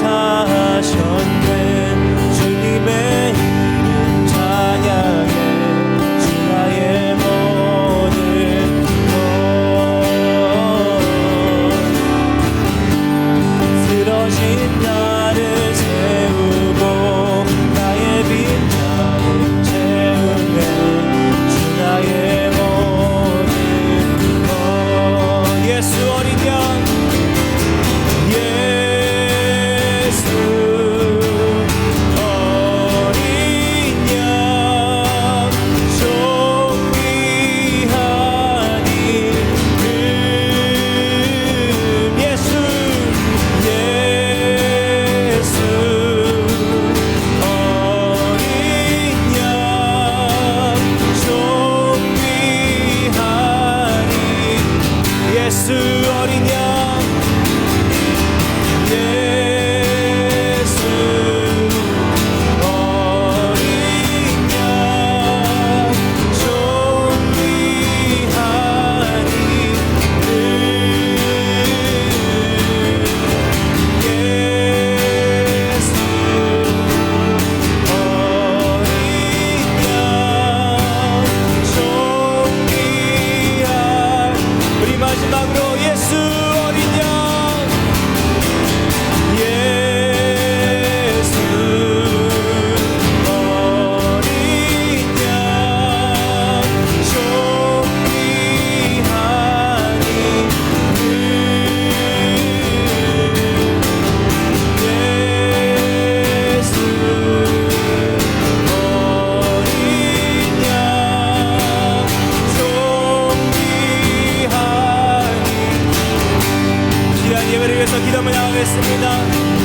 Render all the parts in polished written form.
사셨네. 주님의 이름 찬양해. 주 나의 모든 것. 쓰러진 나를 세우고 나의 빈자를 채우네. 주 나의 모든 것. 예수 어린 양, 예수 어린 양, 존귀한 이름. 예수 어린 양, 존귀한 이름. 예수 어린 양, 예수 어린 양, 존귀한 이름. 예수 어린 양, 존귀한. 우리 마지막으로 예수 어린 양, 예수 어린 양, 존귀한 이름. 예수 어린 양, 존귀한 이름. 귀한 예배를 위해서 기도하며 나가겠습니다.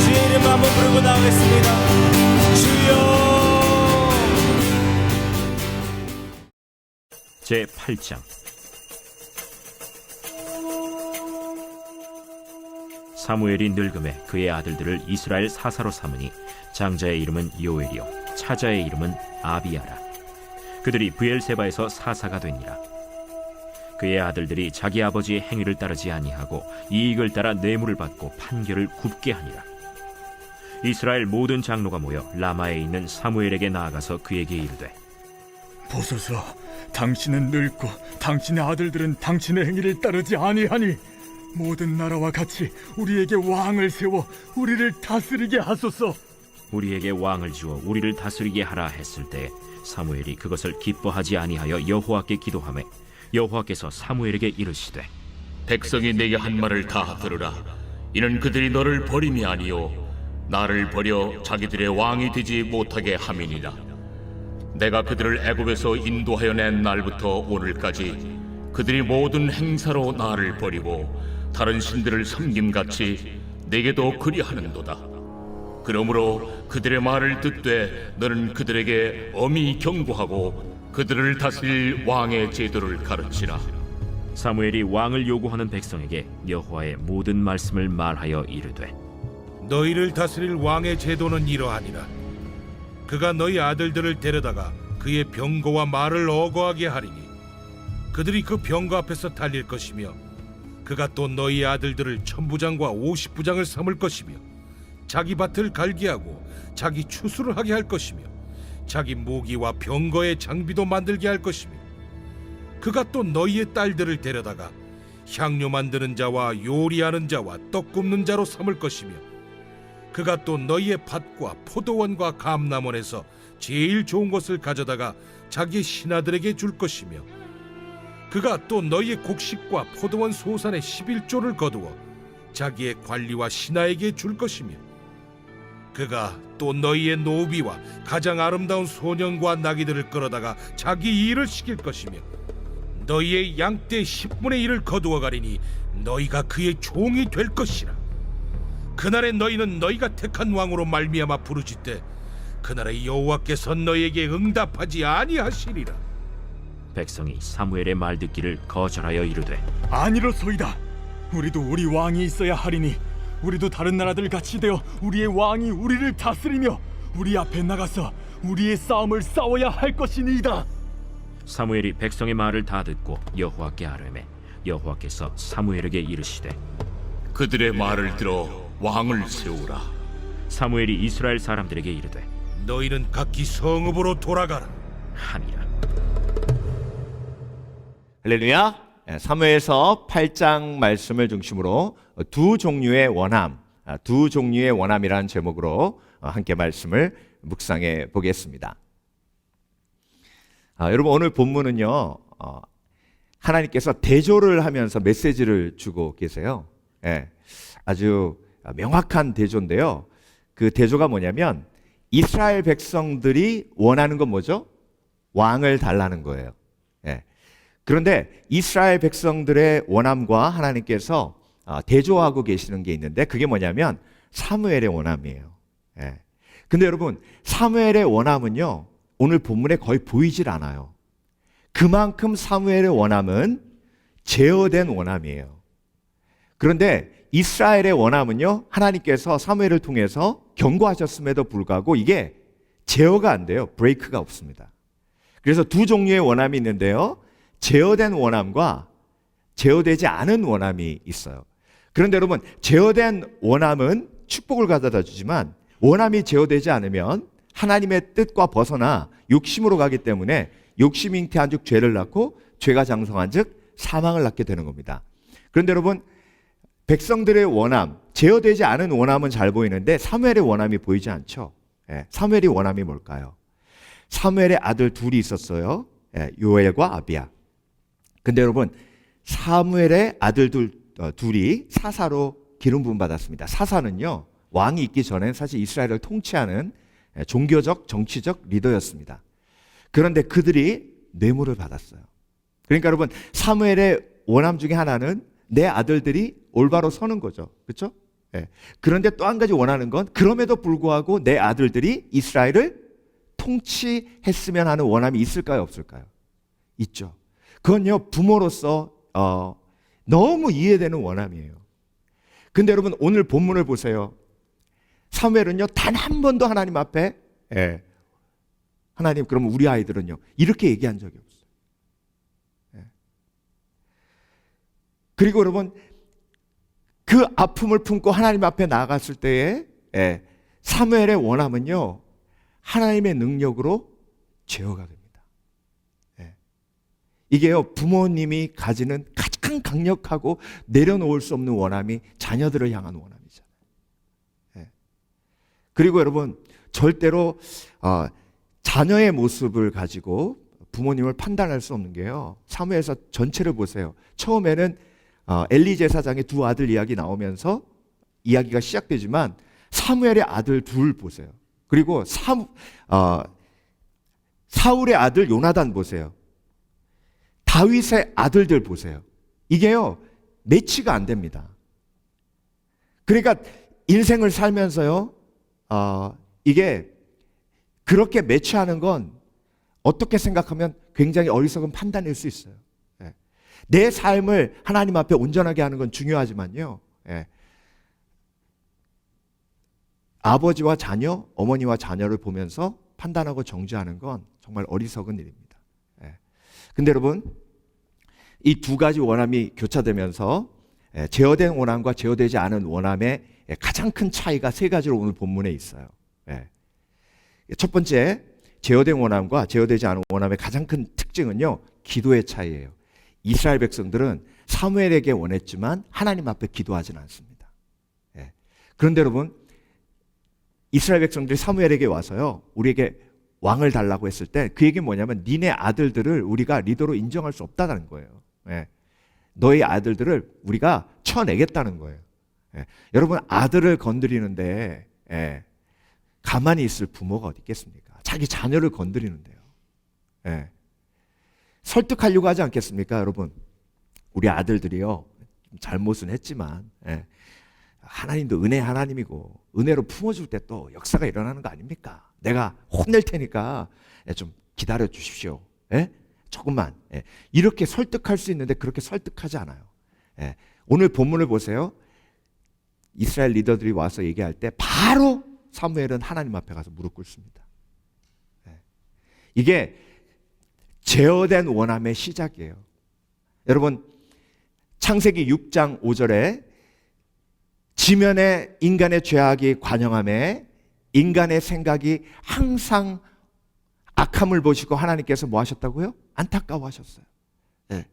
주의 이름 한번 부르고 나가겠습니다. 주여. 제8장. 사무엘이 늙음에 그의 아들들을 이스라엘 사사로 삼으니 장자의 이름은 요엘이요 차자의 이름은 아비야라. 그들이 브엘세바에서 사사가 되니라. 그의 아들들이 자기 아버지의 행위를 따르지 아니하고 이익을 따라 뇌물을 받고 판결을 굽게 하니라. 이스라엘 모든 장로가 모여 라마에 있는 사무엘에게 나아가서 그에게 이르되, 보소서, 당신은 늙고 당신의 아들들은 당신의 행위를 따르지 아니하니 모든 나라와 같이 우리에게 왕을 세워 우리를 다스리게 하소서. 우리에게 왕을 주어 우리를 다스리게 하라 했을 때 사무엘이 그것을 기뻐하지 아니하여 여호와께 기도하매 여호와께서 사무엘에게 이르시되, 백성이 내게 한 말을 다 들으라. 이는 그들이 너를 버림이 아니요 나를 버려 자기들의 왕이 되지 못하게 함이니라. 내가 그들을 애굽에서 인도하여 낸 날부터 오늘까지 그들이 모든 행사로 나를 버리고 다른 신들을 섬김같이 내게도 그리하는도다. 그러므로 그들의 말을 듣되 너는 그들에게 엄히 경고하고 그들을 다스릴 왕의 제도를 가르치라. 사무엘이 왕을 요구하는 백성에게 여호와의 모든 말씀을 말하여 이르되, 너희를 다스릴 왕의 제도는 이러하니라. 그가 너희 아들들을 데려다가 그의 병거와 말을 어거하게 하리니 그들이 그 병거 앞에서 달릴 것이며 그가 또 너희 아들들을 천부장과 50부장을 삼을 것이며 자기 밭을 갈게 하고 자기 추수를 하게 할 것이며 자기 모기와 병거의 장비도 만들게 할 것이며 그가 또 너희의 딸들을 데려다가 향료 만드는 자와 요리하는 자와 떡 굽는 자로 삼을 것이며 그가 또 너희의 밭과 포도원과 감람원에서 제일 좋은 것을 가져다가 자기 신하들에게 줄 것이며 그가 또 너희의 곡식과 포도원 소산의 11조를 거두어 자기의 관리와 신하에게 줄 것이며 그가 또 너희의 노비와 가장 아름다운 소년과 나귀들을 끌어다가 자기 일을 시킬 것이며 너희의 양떼 10분의 1을 거두어 가리니 너희가 그의 종이 될 것이라. 그날에 너희는 너희가 택한 왕으로 말미암아 부르짖되 그날에 여호와께서 너희에게 응답하지 아니하시리라. 백성이 사무엘의 말 듣기를 거절하여 이르되, 아니로소이다. 우리도 우리 왕이 있어야 하리니 우리도 다른 나라들 같이 되어 우리의 왕이 우리를 다스리며 우리 앞에 나가서 우리의 싸움을 싸워야 할 것이니이다. 사무엘이 백성의 말을 다 듣고 여호와께 아뢰매 여호와께서 사무엘에게 이르시되, 그들의 말을 들어 왕을 세우라. 사무엘이 이스라엘 사람들에게 이르되 너희는 각기 성읍으로 돌아가라. 하니라. 할렐루야. 사무엘서 8장 말씀을 중심으로 두 종류의 원함이라는 제목으로 함께 말씀을 묵상해 보겠습니다. 여러분, 오늘 본문은요, 하나님께서 대조를 하면서 메시지를 주고 계세요. 아주 명확한 대조인데요. 그 대조가 뭐냐면 이스라엘 백성들이 원하는 건 뭐죠? 왕을 달라는 거예요. 그런데 이스라엘 백성들의 원함과 하나님께서 대조하고 계시는 게 있는데 그게 뭐냐면 사무엘의 원함이에요. 근데 여러분, 사무엘의 원함은요, 오늘 본문에 거의 보이질 않아요. 그만큼 사무엘의 원함은 제어된 원함이에요. 그런데 이스라엘의 원함은요, 하나님께서 사무엘을 통해서 경고하셨음에도 불구하고 이게 제어가 안 돼요. 브레이크가 없습니다. 그래서 두 종류의 원함이 있는데요, 제어된 원함과 제어되지 않은 원함이 있어요. 그런데 여러분, 제어된 원함은 축복을 가져다 주지만 원함이 제어되지 않으면 하나님의 뜻과 벗어나 욕심으로 가기 때문에 욕심이 잉태한 즉 죄를 낳고 죄가 장성한 즉 사망을 낳게 되는 겁니다. 그런데 여러분, 백성들의 원함, 제어되지 않은 원함은 잘 보이는데 사무엘의 원함이 보이지 않죠. 사무엘의 원함이 뭘까요? 사무엘의 아들 둘이 있었어요. 요엘과 아비야. 근데 여러분, 사무엘의 아들 둘이 사사로 기름 부음 받았습니다. 사사는요, 왕이 있기 전엔 사실 이스라엘을 통치하는 종교적, 정치적 리더였습니다. 그런데 그들이 뇌물을 받았어요. 그러니까 여러분, 사무엘의 원함 중에 하나는 내 아들들이 올바로 서는 거죠. 그렇죠? 그런데 또 한 가지 원하는 건 그럼에도 불구하고 내 아들들이 이스라엘을 통치했으면 하는 원함이 있을까요, 없을까요? 있죠. 그건요, 부모로서 너무 이해되는 원함이에요. 근데 여러분, 오늘 본문을 보세요. 사무엘은요, 단 한 번도 하나님 앞에 하나님, 그러면 우리 아이들은요, 이렇게 얘기한 적이 없어요. 그리고 여러분, 그 아픔을 품고 하나님 앞에 나아갔을 때에 사무엘의 원함은요, 하나님의 능력으로 제어가 됩니다. 이게요, 부모님이 가지는 가장 강력하고 내려놓을 수 없는 원함이 자녀들을 향한 원함이잖아요. 그리고 여러분, 절대로 자녀의 모습을 가지고 부모님을 판단할 수 없는 게요, 사무엘서 전체를 보세요. 처음에는 엘리 제사장의 두 아들 이야기 나오면서 이야기가 시작되지만 사무엘의 아들 둘 보세요. 그리고 사울의 아들 요나단 보세요. 다윗의 아들들 보세요. 이게요, 매치가 안 됩니다. 그러니까 인생을 살면서요, 이게 그렇게 매치하는 건 어떻게 생각하면 굉장히 어리석은 판단일 수 있어요. 내 삶을 하나님 앞에 온전하게 하는 건 중요하지만요, 아버지와 자녀, 어머니와 자녀를 보면서 판단하고 정죄하는 건 정말 어리석은 일입니다. 근데 여러분, 이 두 가지 원함이 교차되면서 제어된 원함과 제어되지 않은 원함의 가장 큰 차이가 세 가지로 오늘 본문에 있어요. 첫 번째, 제어된 원함과 제어되지 않은 원함의 가장 큰 특징은요, 기도의 차이예요. 이스라엘 백성들은 사무엘에게 원했지만 하나님 앞에 기도하지는 않습니다. 그런데 여러분, 이스라엘 백성들이 사무엘에게 와서요, 우리에게 왕을 달라고 했을 때 그 얘기는 뭐냐면 니네 아들들을 우리가 리더로 인정할 수 없다는 거예요. 너희 아들들을 우리가 쳐내겠다는 거예요. 여러분, 아들을 건드리는데 가만히 있을 부모가 어디 있겠습니까? 자기 자녀를 건드리는데요. 설득하려고 하지 않겠습니까, 여러분? 우리 아들들이요, 잘못은 했지만 하나님도 은혜 하나님이고 은혜로 품어줄 때 또 역사가 일어나는 거 아닙니까? 내가 혼낼 테니까 좀 기다려 주십시오. 조금만. 이렇게 설득할 수 있는데 그렇게 설득하지 않아요. 오늘 본문을 보세요. 이스라엘 리더들이 와서 얘기할 때 바로 사무엘은 하나님 앞에 가서 무릎 꿇습니다. 이게 제어된 원함의 시작이에요. 여러분, 창세기 6장 5절에 지면에 인간의 죄악이 관영함에 인간의 생각이 항상 악함을 보시고 하나님께서 뭐 하셨다고요? 안타까워하셨어요. 네.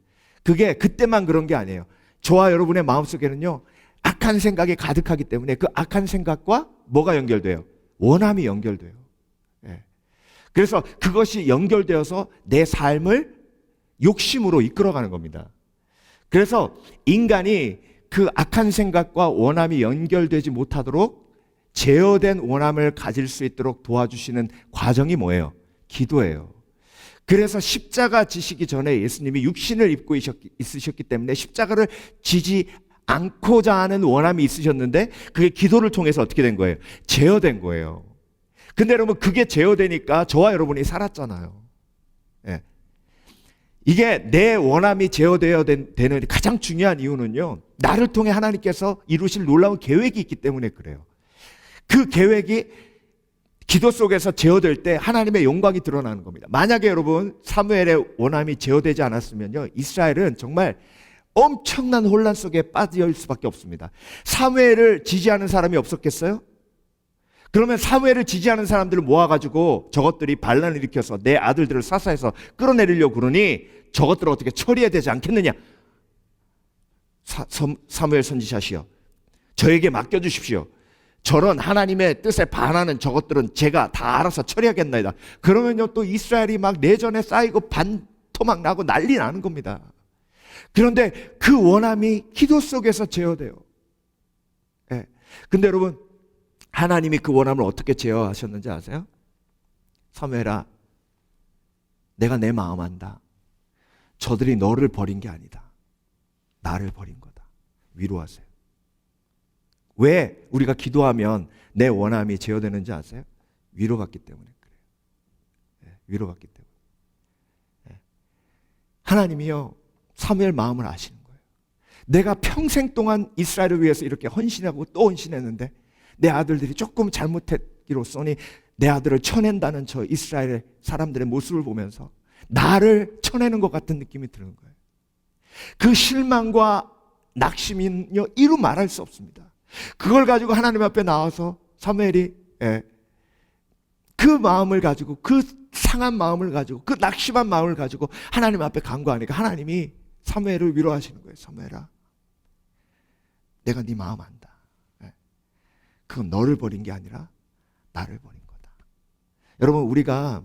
그게 그때만 그런 게 아니에요. 저와 여러분의 마음속에는요, 악한 생각이 가득하기 때문에 그 악한 생각과 뭐가 연결돼요? 원함이 연결돼요. 네. 그래서 그것이 연결되어서 내 삶을 욕심으로 이끌어가는 겁니다. 그래서 인간이 그 악한 생각과 원함이 연결되지 못하도록 제어된 원함을 가질 수 있도록 도와주시는 과정이 뭐예요? 기도예요. 그래서 십자가 지시기 전에 예수님이 육신을 입고 있으셨기 때문에 십자가를 지지 않고자 하는 원함이 있으셨는데 그게 기도를 통해서 어떻게 된 거예요? 제어된 거예요. 근데 여러분 그게 제어되니까 저와 여러분이 살았잖아요. 예. 이게 내 원함이 제어되어야 되는 가장 중요한 이유는요, 나를 통해 하나님께서 이루실 놀라운 계획이 있기 때문에 그래요. 그 계획이 기도 속에서 제어될 때 하나님의 영광이 드러나는 겁니다. 만약에 여러분 사무엘의 원함이 제어되지 않았으면요, 이스라엘은 정말 엄청난 혼란 속에 빠질 수밖에 없습니다. 사무엘을 지지하는 사람이 없었겠어요? 그러면 사무엘을 지지하는 사람들을 모아가지고 저것들이 반란을 일으켜서 내 아들들을 사사해서 끌어내리려고 그러니 저것들을 어떻게 처리해야 되지 않겠느냐? 사무엘 선지자시여, 저에게 맡겨주십시오. 저런 하나님의 뜻에 반하는 저것들은 제가 다 알아서 처리하겠나이다. 그러면요, 또 이스라엘이 막 내전에 쌓이고 반토막 나고 난리 나는 겁니다. 그런데 그 원함이 기도 속에서 제어돼요. 예. 근데 여러분, 하나님이 그 원함을 어떻게 제어하셨는지 아세요? 사무엘아, 내가 내 마음 안다. 저들이 너를 버린 게 아니다. 나를 버린 거다. 위로하세요. 왜 우리가 기도하면 내 원함이 제어되는지 아세요? 위로받기 때문에 그래요. 네, 위로받기 때문에. 네. 하나님이요, 사무엘 마음을 아시는 거예요. 내가 평생 동안 이스라엘을 위해서 이렇게 헌신하고 또 헌신했는데 내 아들들이 조금 잘못했기로써니 내 아들을 쳐낸다는 저 이스라엘 사람들의 모습을 보면서 나를 쳐내는 것 같은 느낌이 드는 거예요. 그 실망과 낙심은요, 이루 말할 수 없습니다. 그걸 가지고 하나님 앞에 나와서 사무엘이 그 마음을 가지고, 그 상한 마음을 가지고, 그 낙심한 마음을 가지고 하나님 앞에 간구하니까 하나님이 사무엘을 위로하시는 거예요. 사무엘아, 내가 네 마음 안다. 그건 너를 버린 게 아니라 나를 버린 거다. 여러분, 우리가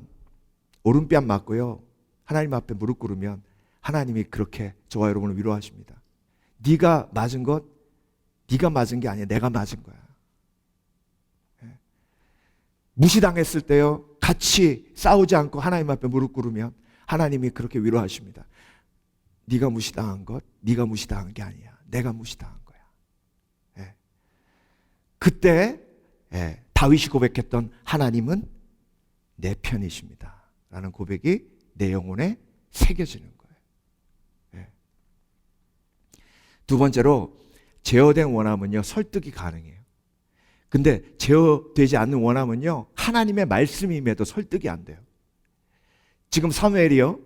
오른뺨 맞고요, 하나님 앞에 무릎 꿇으면 하나님이 그렇게 저와 여러분을 위로하십니다. 네가 맞은 것, 네가 맞은 게 아니야. 내가 맞은 거야. 무시당했을 때요, 같이 싸우지 않고 하나님 앞에 무릎 꿇으면 하나님이 그렇게 위로하십니다. 네가 무시당한 것, 네가 무시당한 게 아니야. 내가 무시당한 거야. 그때 다윗이 고백했던 하나님은 내 편이십니다 라는 고백이 내 영혼에 새겨지는 거예요. 두 번째로, 제어된 원함은요, 설득이 가능해요. 근데 제어되지 않는 원함은요, 하나님의 말씀임에도 설득이 안 돼요. 지금 사무엘이요,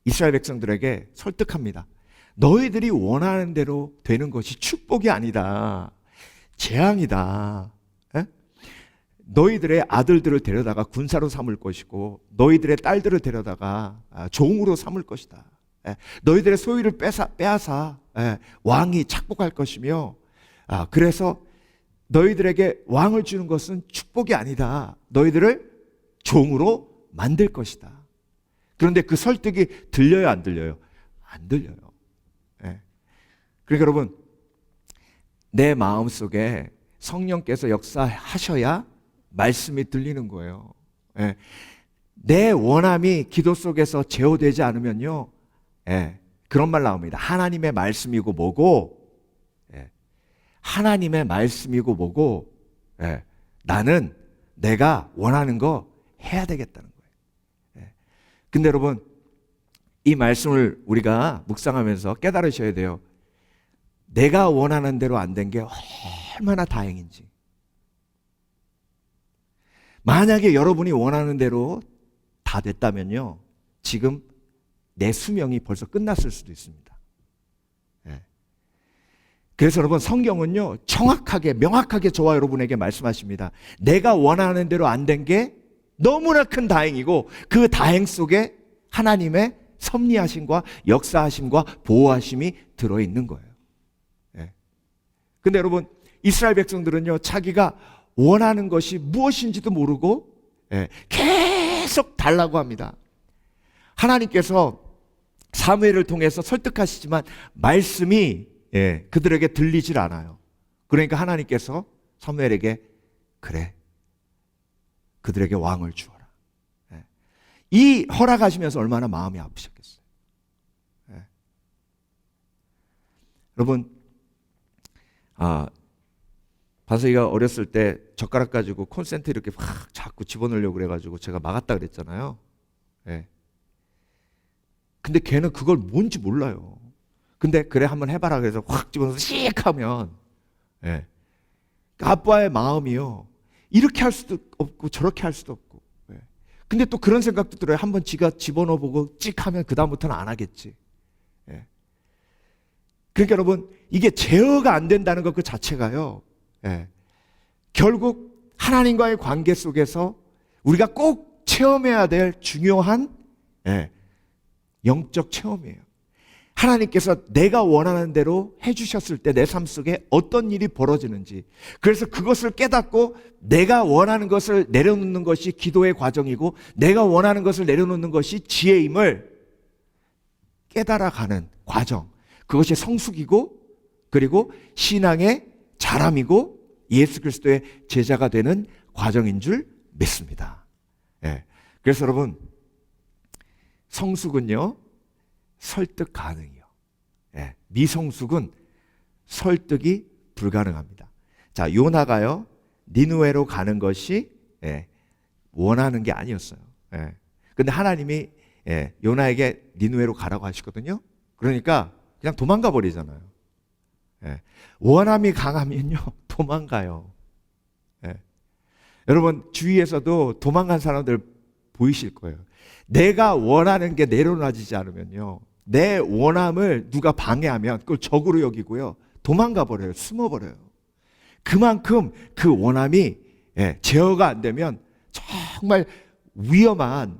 이스라엘 백성들에게 설득합니다. 너희들이 원하는 대로 되는 것이 축복이 아니다, 재앙이다. 너희들의 아들들을 데려다가 군사로 삼을 것이고 너희들의 딸들을 데려다가 종으로 삼을 것이다. 너희들의 소유를 빼앗아 왕이 착복할 것이며, 그래서 너희들에게 왕을 주는 것은 축복이 아니다. 너희들을 종으로 만들 것이다. 그런데 그 설득이 들려요, 안 들려요? 안 들려요. 그러니까 여러분, 내 마음속에 성령께서 역사하셔야 말씀이 들리는 거예요. 내 원함이 기도 속에서 제어되지 않으면요, 그런 말 나옵니다. 하나님의 말씀이고 뭐고, 하나님의 말씀이고 뭐고, 나는 내가 원하는 거 해야 되겠다는 거예요. 근데 여러분, 이 말씀을 우리가 묵상하면서 깨달으셔야 돼요. 내가 원하는 대로 안 된 게 얼마나 다행인지. 만약에 여러분이 원하는 대로 다 됐다면요, 지금 내 수명이 벌써 끝났을 수도 있습니다. 그래서 여러분 성경은요 정확하게 명확하게 저와 여러분에게 말씀하십니다. 내가 원하는 대로 안 된 게 너무나 큰 다행이고 그 다행 속에 하나님의 섭리하심과 역사하심과 보호하심이 들어있는 거예요. 예. 근데 여러분 이스라엘 백성들은요 자기가 원하는 것이 무엇인지도 모르고 계속 달라고 합니다. 하나님께서 사무엘을 통해서 설득하시지만 말씀이 그들에게 들리질 않아요. 그러니까 하나님께서 사무엘에게 그래 그들에게 왕을 주어라. 이 허락하시면서 얼마나 마음이 아프셨겠어요. 여러분 반석이가 어렸을 때 젓가락 가지고 콘센트 이렇게 막 자꾸 집어넣으려고 그래가지고 제가 막았다 그랬잖아요. 근데 걔는 그걸 뭔지 몰라요. 근데 그래 한번 해봐라 그래서 확 집어넣어서 씩 하면 아빠의 마음이요 이렇게 할 수도 없고 저렇게 할 수도 없고 근데 또 그런 생각도 들어요. 한번 지가 집어넣어보고 찍 하면 그 다음부터는 안 하겠지. 그러니까 여러분 이게 제어가 안 된다는 것 그 자체가요 결국 하나님과의 관계 속에서 우리가 꼭 체험해야 될 중요한 영적 체험이에요. 하나님께서 내가 원하는 대로 해주셨을 때 내 삶 속에 어떤 일이 벌어지는지 그래서 그것을 깨닫고 내가 원하는 것을 내려놓는 것이 기도의 과정이고 내가 원하는 것을 내려놓는 것이 지혜임을 깨달아가는 과정 그것이 성숙이고 그리고 신앙의 자람이고 예수 그리스도의 제자가 되는 과정인 줄 믿습니다. 그래서 여러분 성숙은요 설득 가능해요. 미성숙은 설득이 불가능합니다. 자, 요나가요 니느웨로 가는 것이 원하는 게 아니었어요. 근데 하나님이 요나에게 니느웨로 가라고 하시거든요. 그러니까 그냥 도망가 버리잖아요. 원함이 강하면요 도망가요. 여러분 주위에서도 도망간 사람들 보이실 거예요. 내가 원하는 게 내려놔지지 않으면요 내 원함을 누가 방해하면 그걸 적으로 여기고요 도망가 버려요. 숨어 버려요. 그만큼 그 원함이 제어가 안 되면 정말 위험한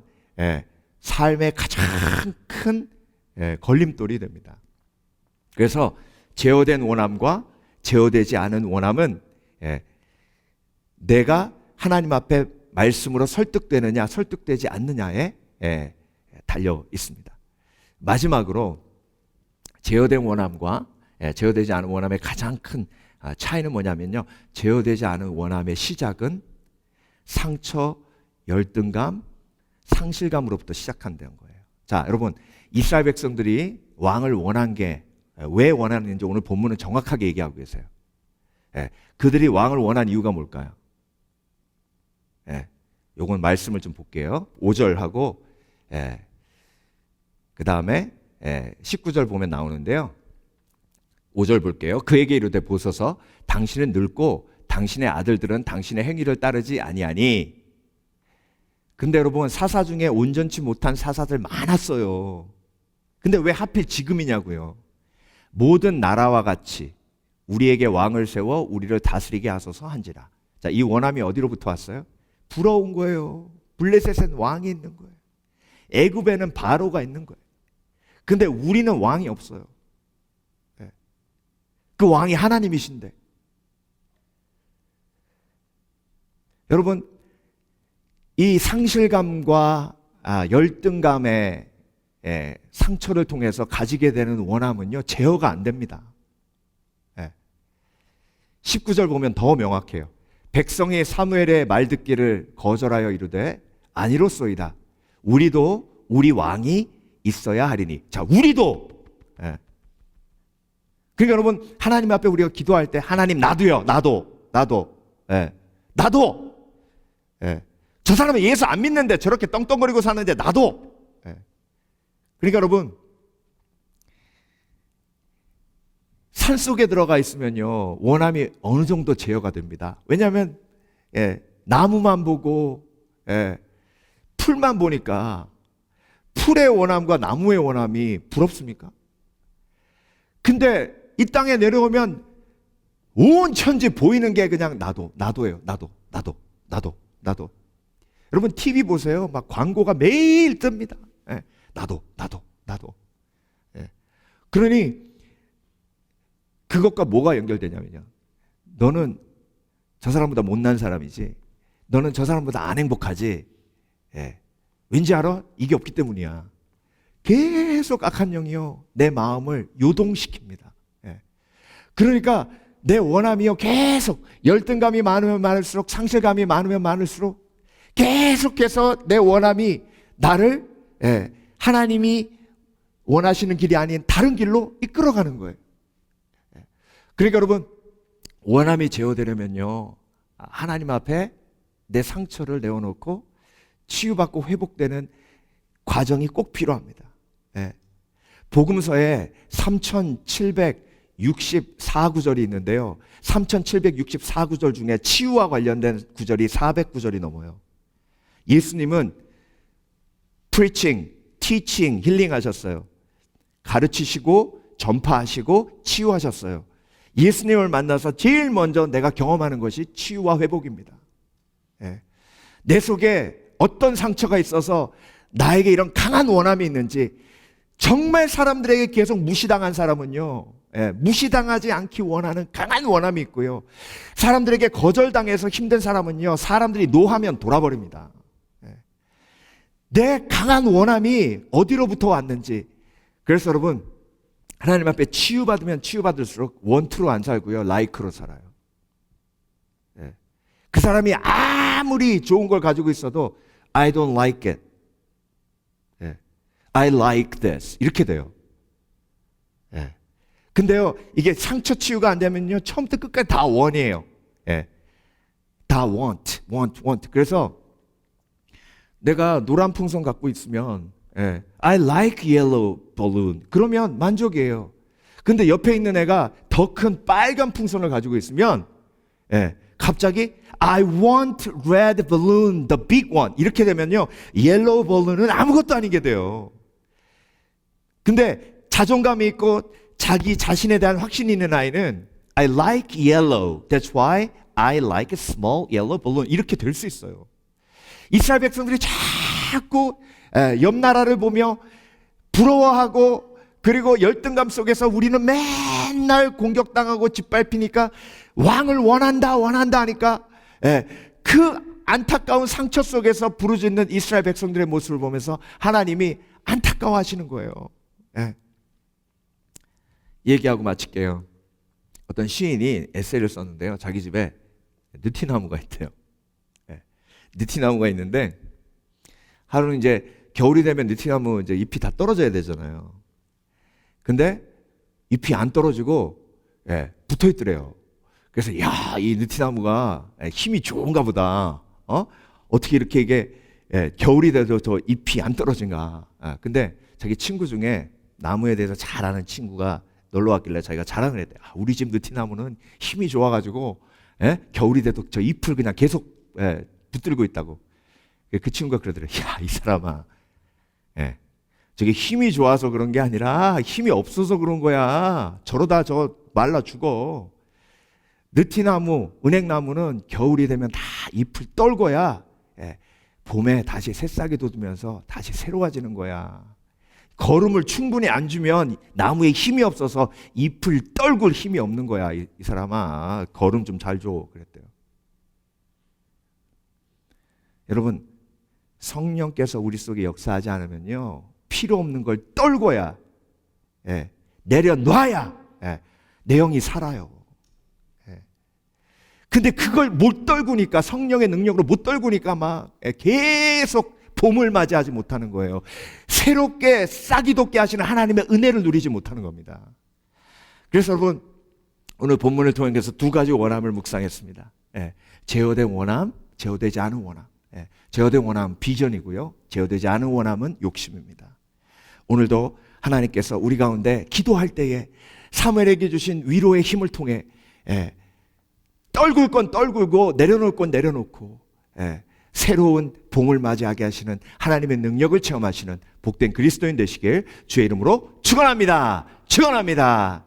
삶의 가장 큰 걸림돌이 됩니다. 그래서 제어된 원함과 제어되지 않은 원함은 내가 하나님 앞에 말씀으로 설득되느냐 설득되지 않느냐에 달려 있습니다. 마지막으로 제어된 원함과 제어되지 않은 원함의 가장 큰 차이는 뭐냐면요 제어되지 않은 원함의 시작은 상처, 열등감, 상실감으로부터 시작한다는 거예요. 자, 여러분 이스라엘 백성들이 왕을 원한 게 왜 원하는지 오늘 본문은 정확하게 얘기하고 계세요. 그들이 왕을 원한 이유가 뭘까요? 요건 말씀을 좀 볼게요. 5절하고 그 다음에 19절 보면 나오는데요. 5절 볼게요. 그에게 이르되 보소서 당신은 늙고 당신의 아들들은 당신의 행위를 따르지 아니하니. 근데 여러분 사사 중에 온전치 못한 사사들 많았어요. 근데 왜 하필 지금이냐고요. 모든 나라와 같이 우리에게 왕을 세워 우리를 다스리게 하소서 한지라. 자, 이 원함이 어디로부터 왔어요? 부러운 거예요. 블레셋엔 왕이 있는 거예요. 애굽에는 바로가 있는 거예요. 근데 우리는 왕이 없어요. 그 왕이 하나님이신데. 여러분 이 상실감과 열등감의 상처를 통해서 가지게 되는 원함은요 제어가 안 됩니다. 19절 보면 더 명확해요. 백성이 사무엘의 말 듣기를 거절하여 이르되 아니로소이다. 우리도 우리 왕이 있어야 하리니. 자, 우리도. 그러니까 여러분 하나님 앞에 우리가 기도할 때 하나님 나도요. 나도. 저 사람은 예수 안 믿는데 저렇게 떵떵거리고 사는데 나도. 그러니까 여러분 산속에 들어가 있으면요 원함이 어느 정도 제어가 됩니다. 왜냐하면 나무만 보고 풀만 보니까 풀의 원함과 나무의 원함이 부럽습니까? 근데 이 땅에 내려오면 온 천지 보이는 게 그냥 나도예요. 나도. 여러분 TV 보세요. 막 광고가 매일 뜹니다. 예, 나도. 예. 그러니 그것과 뭐가 연결되냐면요. 너는 저 사람보다 못난 사람이지. 너는 저 사람보다 안 행복하지. 예. 왠지 알아? 이게 없기 때문이야. 계속 악한 영이요 내 마음을 요동시킵니다. 예. 그러니까 내 원함이요 계속 열등감이 많으면 많을수록, 상실감이 많으면 많을수록 계속해서 내 원함이 나를 하나님이 원하시는 길이 아닌 다른 길로 이끌어가는 거예요. 그러니까 여러분 원함이 제어되려면요 하나님 앞에 내 상처를 내어놓고 치유받고 회복되는 과정이 꼭 필요합니다. 복음서에 3764구절이 있는데요. 3764구절 중에 치유와 관련된 구절이 400구절이 넘어요. 예수님은 preaching, teaching, 힐링 하셨어요. 가르치시고 전파하시고 치유하셨어요. 예수님을 만나서 제일 먼저 내가 경험하는 것이 치유와 회복입니다. 내 속에 어떤 상처가 있어서 나에게 이런 강한 원함이 있는지, 정말 사람들에게 계속 무시당한 사람은요 무시당하지 않기 원하는 강한 원함이 있고요, 사람들에게 거절당해서 힘든 사람은요 사람들이 노하면 돌아버립니다. 내 강한 원함이 어디로부터 왔는지. 그래서 여러분 하나님 앞에 치유받으면 치유받을수록 원투로 안 살고요 라이크로 살아요. 그 사람이 아무리 좋은 걸 가지고 있어도 I don't like it, I like this 이렇게 돼요. 근데요 이게 상처 치유가 안 되면요 처음부터 끝까지 다 원이에요. 다 want. 그래서 내가 노란 풍선 갖고 있으면 I like yellow balloon 그러면 만족이에요. 근데 옆에 있는 애가 더 큰 빨간 풍선을 가지고 있으면 갑자기 I want red balloon, the big one 이렇게 되면요 yellow balloon은 아무것도 아니게 돼요. 근데 자존감이 있고 자기 자신에 대한 확신이 있는 아이는 I like yellow, that's why I like a small yellow balloon 이렇게 될 수 있어요. 이스라엘 백성들이 자꾸 옆 나라를 보며 부러워하고, 그리고 열등감 속에서 우리는 맨날 공격당하고 짓밟히니까 왕을 원한다 하니까 그 안타까운 상처 속에서 부르짖는 이스라엘 백성들의 모습을 보면서 하나님이 안타까워하시는 거예요. 얘기하고 마칠게요. 어떤 시인이 에세이를 썼는데요. 자기 집에 느티나무가 있대요. 느티나무가 있는데 하루는 이제 겨울이 되면 느티나무 이제 잎이 다 떨어져야 되잖아요. 근데 잎이 안 떨어지고 붙어 있더래요. 그래서 야, 이 느티나무가 힘이 좋은가 보다. 어떻게 이렇게 이게 겨울이 돼도 저 잎이 안 떨어진가. 근데 자기 친구 중에 나무에 대해서 잘 아는 친구가 놀러 왔길래 자기가 자랑을 했대. 우리 집 느티나무는 힘이 좋아가지고 겨울이 돼도 저 잎을 그냥 계속 붙들고 있다고. 그 친구가 그러더래. 야, 이 사람아, 저게 힘이 좋아서 그런 게 아니라 힘이 없어서 그런 거야. 저러다 저 말라 죽어. 느티나무, 은행나무는 겨울이 되면 다 잎을 떨궈야 봄에 다시 새싹이 돋으면서 다시 새로워지는 거야. 거름을 충분히 안 주면 나무에 힘이 없어서 잎을 떨굴 힘이 없는 거야. 이 사람아, 거름 좀 잘 줘. 그랬대요. 여러분, 성령께서 우리 속에 역사하지 않으면요 필요 없는 걸 떨궈야, 내려놔야 내 영이 살아요. 근데 그걸 못 떨구니까, 성령의 능력으로 못 떨구니까 막 계속 봄을 맞이하지 못하는 거예요. 새롭게 싹이 돋게 하시는 하나님의 은혜를 누리지 못하는 겁니다. 그래서 여러분, 오늘 본문을 통해서 두 가지 원함을 묵상했습니다. 제어된 원함, 제어되지 않은 원함. 제어된 원함은 비전이고요, 제어되지 않은 원함은 욕심입니다. 오늘도 하나님께서 우리 가운데 기도할 때에 사무엘에게 주신 위로의 힘을 통해 떨굴 건 떨굴고 내려놓을 건 내려놓고 새로운 봄을 맞이하게 하시는 하나님의 능력을 체험하시는 복된 그리스도인 되시길 주의 이름으로 축원합니다. 축원합니다.